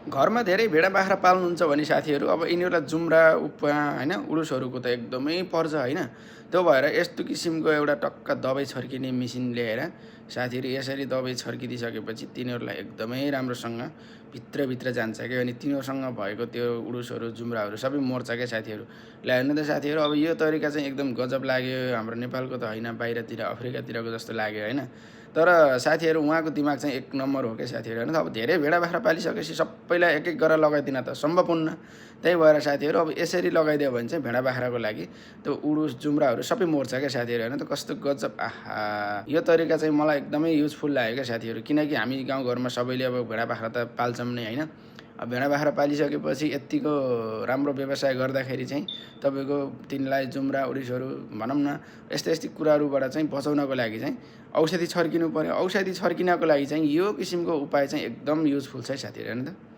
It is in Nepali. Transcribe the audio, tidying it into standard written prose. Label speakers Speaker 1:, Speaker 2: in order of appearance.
Speaker 1: घरमा धेरै भेडा बाख्रा पाल्नुहुन्छ भने साथीहरू अब यिनीहरूलाई जुम्रा होइन उडुसहरूको त एकदमै पर्छ होइन। त्यो भएर यस्तो किसिमको एउटा टक्क दबाई छर्किने मेसिन ल्याएर साथीहरू यसरी दबाई छर्किदिइसकेपछि तिनीहरूलाई एकदमै राम्रोसँग भित्रभित्र जान्छ क्या। अनि तिनीहरूसँग भएको त्यो उडुसहरू जुम्राहरू सबै मर्छ क्या साथीहरू। ला हेर्नु त साथीहरू अब यो तरिका चाहिँ एकदम गजब लाग्यो। हाम्रो नेपालको त होइन, बाहिरतिर अफ्रिकातिरको जस्तो लाग्यो होइन। तर साथीहरू उहाँको दिमाग चाहिँ एक नम्बर हो क्या साथीहरू होइन। अब धेरै भेडा बाख्रा पालिसकेपछि सबैलाई एक एक गरेर लगाइदिन त सम्भव हुन्न। त्यही भएर साथीहरू अब यसरी लगाइदियो भने चाहिँ भेडा बाख्राको लागि त्यो उडुस जुम्राहरू सबै मर्छ क्या साथीहरू होइन। त कस्तो गजब, आहा, यो तरिका चाहिँ मलाई एकदमै युजफुल लाग्यो क्या साथीहरू। किनकि हामी गाउँघरमा सबैले अब भेडा बाख्रा त पाल्छौँ नै होइन। अब भेडा बाख्रा पालिसकेपछि यत्तिको राम्रो व्यवसाय गर्दाखेरि चाहिँ तपाईँको तिनलाई जुम्रा उडुसहरू भनौँ न यस्तै कुराहरूबाट चाहिँ बचाउनको लागि चाहिँ औषधि छर्किनु पर्यो। औषधि छर्किनको लागि चाहिँ यो किसिमको उपाय चाहिँ एकदम युजफुल छ साथीहरू होइन त।